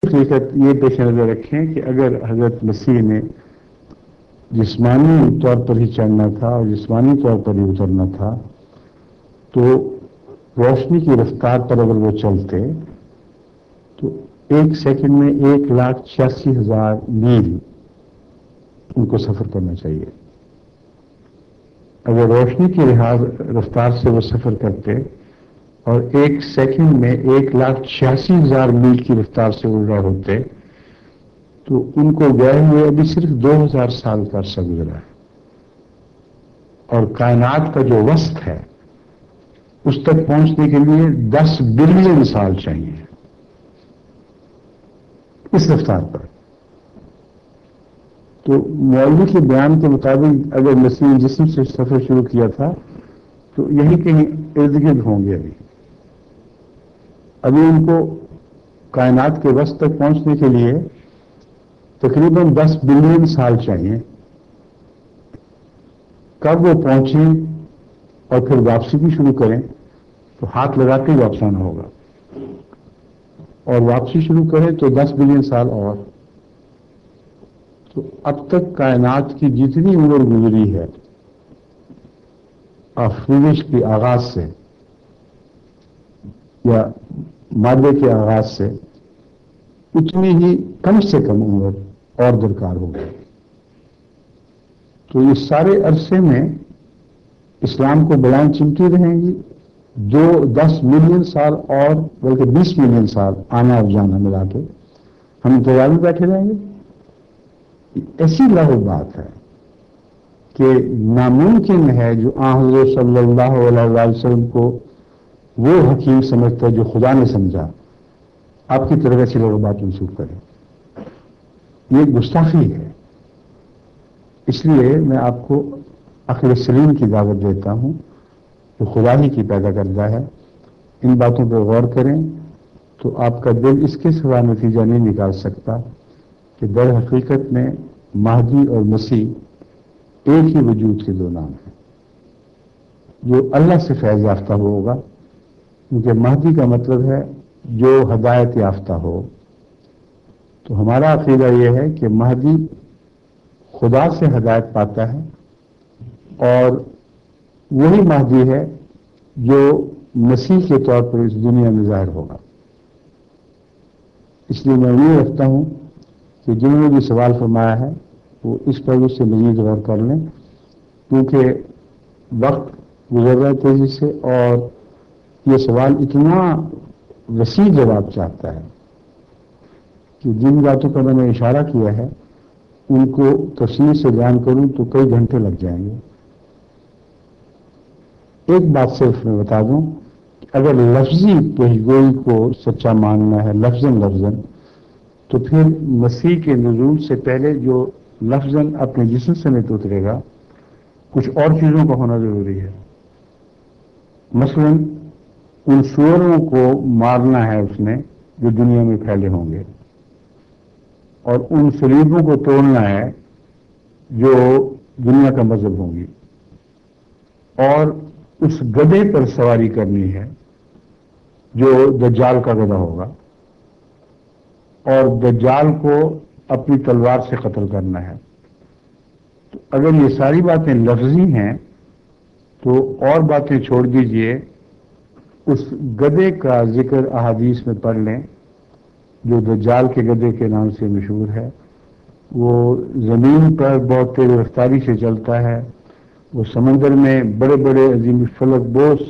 حقیقت یہ پیش نظر رکھیں کہ اگر حضرت مسیح نے جسمانی طور پر ہی چڑھنا تھا اور جسمانی طور پر ہی اترنا تھا تو روشنی کی رفتار پر اگر وہ چلتے تو 1 سیکنڈ میں 1,86,000 میل ان کو سفر کرنا چاہیے. اگر روشنی کی رفتار سے وہ سفر کرتے اور 1 سیکنڈ میں 1,86,000 میل کی رفتار سے اڑ رہے ہوتے تو ان کو گئے ہوئے ابھی صرف 2,000 سال کا عرصہ گزرا ہے. اور کائنات کا جو وسط ہے اس تک پہنچنے کے لیے 10 بلین سال چاہیے اس رفتار پر. تو مولوی کے بیان کے مطابق اگر مسیح جسم سے سفر شروع کیا تھا تو یہی کہیں ارد گرد ہوں گے. ابھی ان کو کائنات کے وسط تک پہنچنے کے لیے تقریباً 10 بلین سال چاہیے. کب وہ پہنچیں اور پھر واپسی بھی شروع کریں تو ہاتھ لگا کے واپس آنا ہوگا, اور واپسی شروع کریں تو 10 بلین سال اور. تو اب تک کائنات کی جتنی عمر گزری ہے آفرینش کے آغاز سے یا مادے کے آغاز سے اتنی ہی کم سے کم عمر اور درکار ہوگی. تو یہ سارے عرصے میں اسلام کو بلائیں چمٹی رہیں گی. 10 ملین سال اور بلکہ 20 ملین سال آنا اور جانا ملا کے ہم انتظار میں بیٹھے رہیں گے. ایسی لاحق بات ہے کہ ناممکن ہے جو حضرت صلی اللہ علیہ وسلم کو وہ حکیم سمجھتا ہے جو خدا نے سمجھا, آپ کی طرف ایسی لوگ بات منسوخ کریں. یہ گستاخی ہے. اس لیے میں آپ کو عقل سلیم کی دعوت دیتا ہوں جو خدا ہی کی پیدا کردہ ہے. ان باتوں پر غور کریں تو آپ کا دل اس کے سوا نتیجہ نہیں نکال سکتا کہ در حقیقت میں مہدی اور مسیح ایک ہی وجود کے 2 نام ہیں. جو اللہ سے فیض یافتہ ہوگا, کیونکہ مہدی کا مطلب ہے جو ہدایت یافتہ ہو. تو ہمارا عقیدہ یہ ہے کہ مہدی خدا سے ہدایت پاتا ہے اور وہی مہدی ہے جو مسیح کے طور پر اس دنیا میں ظاہر ہوگا. اس لیے میں امید رکھتا ہوں کہ جنہوں نے بھی سوال فرمایا ہے وہ اس پہلو سے مزید غور کر لیں, کیونکہ وقت گزر رہا ہے تیزی سے اور یہ سوال اتنا وسیع جواب چاہتا ہے کہ جن باتوں پر میں نے اشارہ کیا ہے ان کو تفصیل سے بیان کروں تو کئی گھنٹے لگ جائیں گے. ایک بات صرف میں بتا دوں کہ اگر لفظی پیشگوئی کو سچا ماننا ہے لفظاً تو پھر مسیح کے نزول سے پہلے جو لفظاً اپنے جسم سمیت اترے گا کچھ اور چیزوں کا ہونا ضروری ہے. مثلا ان سوروں کو مارنا ہے اس نے جو دنیا میں پھیلے ہوں گے, اور ان صلیبوں کو توڑنا ہے جو دنیا کا مذہب ہوں گی, اور اس گدھے پر سواری کرنی ہے جو دجال کا گدھا ہوگا, اور دجال کو اپنی تلوار سے قتل کرنا ہے. تو اگر یہ ساری باتیں لفظی ہیں تو اور باتیں چھوڑ دیجئے, اس گدھے کا ذکر احادیث میں پڑھ لیں جو دجال کے گدھے کے نام سے مشہور ہے. وہ زمین پر بہت تیز رفتاری سے چلتا ہے, وہ سمندر میں بڑے بڑے عظیم فلک بوس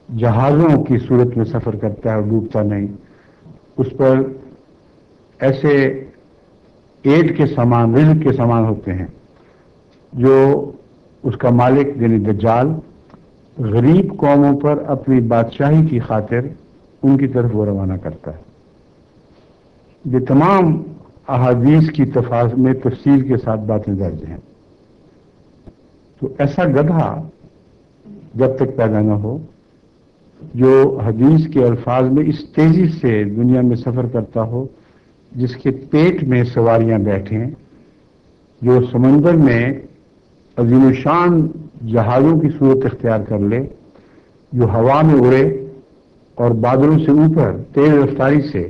جہازوں کی صورت میں سفر کرتا ہے اور ڈوبتا نہیں. اس پر ایسے اینٹ کے سامان رزق کے سامان ہوتے ہیں جو اس کا مالک یعنی دجال غریب قوموں پر اپنی بادشاہی کی خاطر ان کی طرف وہ روانہ کرتا ہے. یہ تمام احادیث کی میں تفصیل کے ساتھ باتیں درج ہیں. تو ایسا گدھا جب تک پیدا نہ ہو جو حدیث کے الفاظ میں اس تیزی سے دنیا میں سفر کرتا ہو, جس کے پیٹ میں سواریاں بیٹھیں, جو سمندر میں عظیم الشان جہازوں کی صورت اختیار کر لے, جو ہوا میں اڑے اور بادلوں سے اوپر تیز رفتاری سے